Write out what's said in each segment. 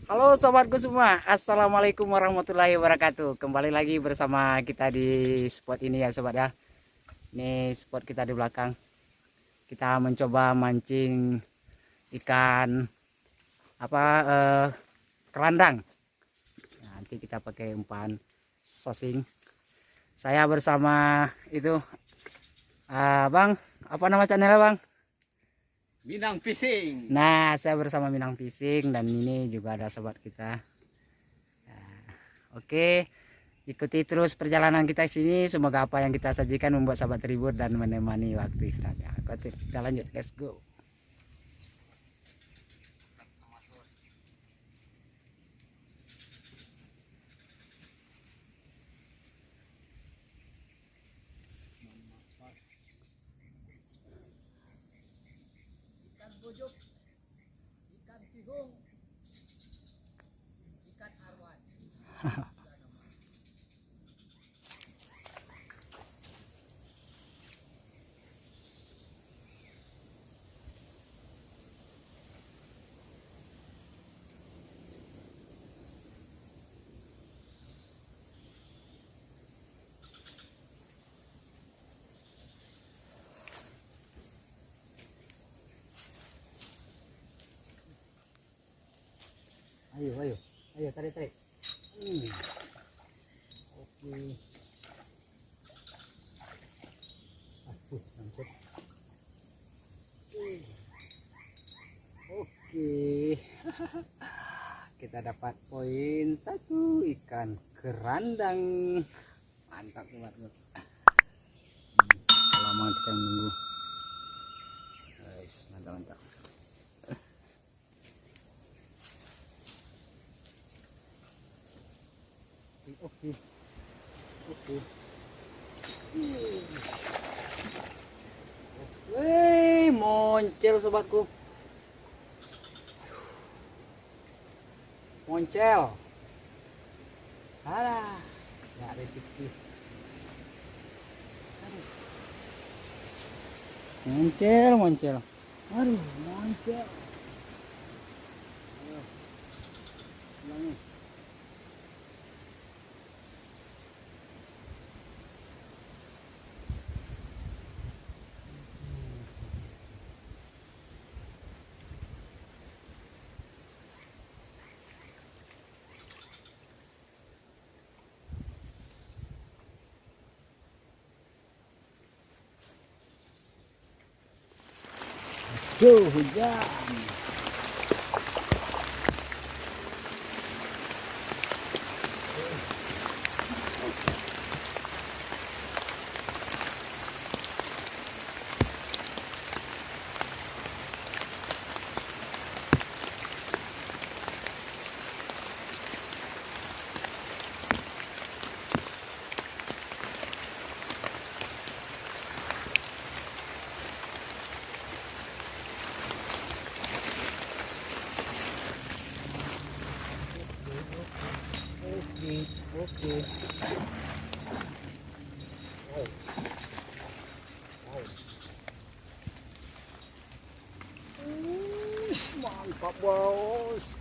Halo sobatku semua, Assalamualaikum warahmatullahi wabarakatuh. Kembali lagi bersama kita di spot ini ya sobat ya. Ini spot kita di belakang. Kita mencoba mancing ikan kerandang. Nah, nanti kita pakai umpan sasing. Saya bersama itu Bang, apa nama channelnya Bang? Minang Fishing. Nah, saya bersama Minang Fishing dan ini juga ada sobat kita. Nah, oke, ikuti terus perjalanan kita di sini. Semoga apa yang kita sajikan membuat sahabat terhibur dan menemani waktu istirahatnya. Oke, kita lanjut, let's go. Ikan bojok, ikan tihung, ikan arwan. Ayo, tarik. Oke. Mantap. Oke. Kita dapat poin 1 ikan kerandang. Mantap sobatku. Lama kita menunggu. Guys, mantap. Oke. Wih, moncel sobatku. Moncel. Alah, nggak rezeki. Moncel. Aduh, moncel. Ayo, ulangi. Hujan. Oke. Mantap bos.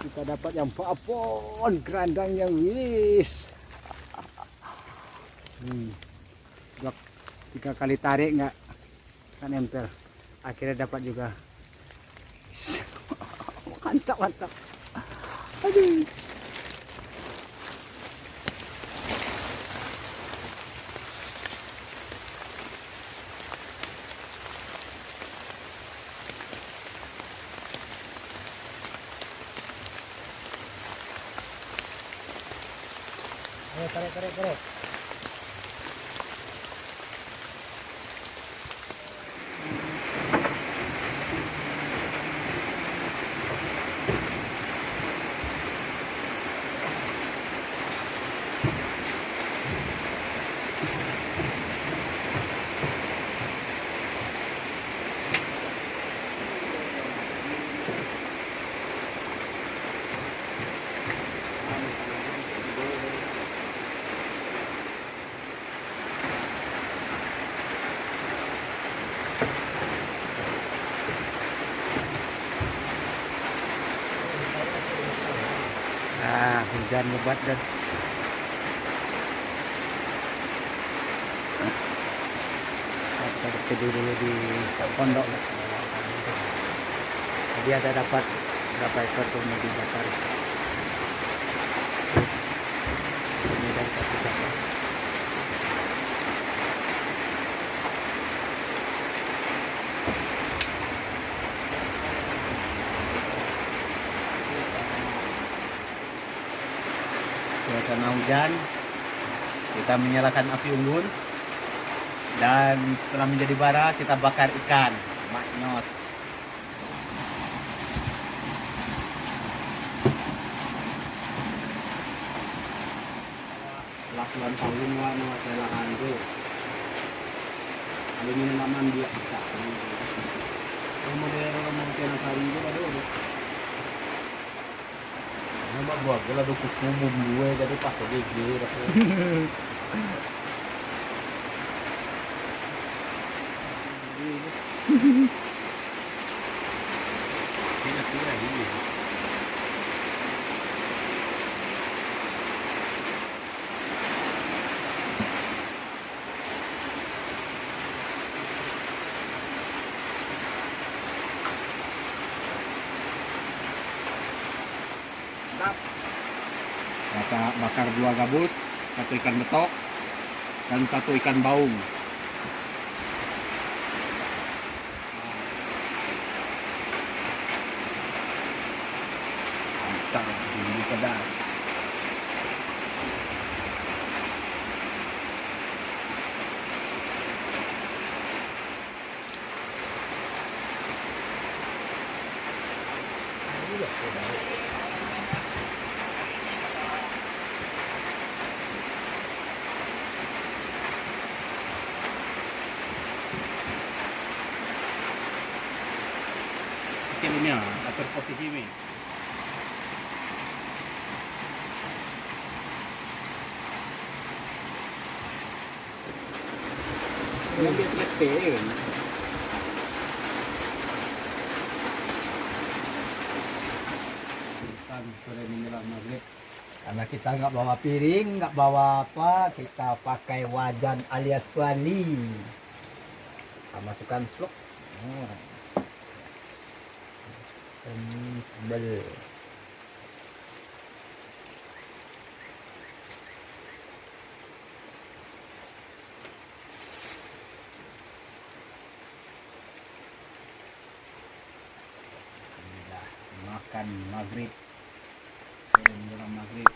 Kita dapat yang papon kerandangnya wis. Blok 3 kali tarik nggak kan nempel. Akhirnya dapat juga. Mantap. Aduh. Ayo tarik. Hujan lebat dan kita tidur dulu di pondok. Jadi ada dapat berapa ekor tuh mau dibakar. Ini dari kaki sapi. Suasana hujan, kita menyalakan api unggun dan setelah menjadi bara kita bakar ikan maknyos. Lakukan tahun warna selahan itu. Ada minuman dia kita. Kemudian orang kena sari itu aduh. Nama buat gula dukuk umum gue jadi pas gigi rasanya. Kira-kira ini. Bakar 2 gabus, 1 ikan betok, dan 1 ikan baung. Mantap, bumbu pedas. Kecilnya atur posisi ini. Yang biasa kecil. Kan sore menjelang maghrib. Karena kita nggak bawa piring, nggak bawa apa, kita pakai wajan alias kuali. Kita masukkan pluk. Sambal. Makan maghrib. Menjelang maghrib.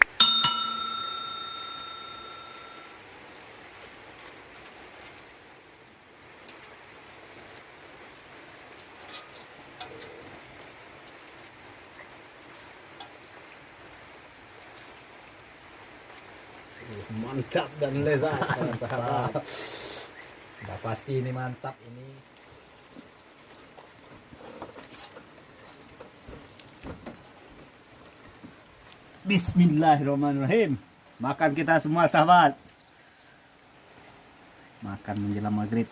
Mantap dan lezat para sahabat. Udah pasti ini mantap ini. Bismillahirrahmanirrahim. Makan kita semua sahabat. Makan menjelang maghrib.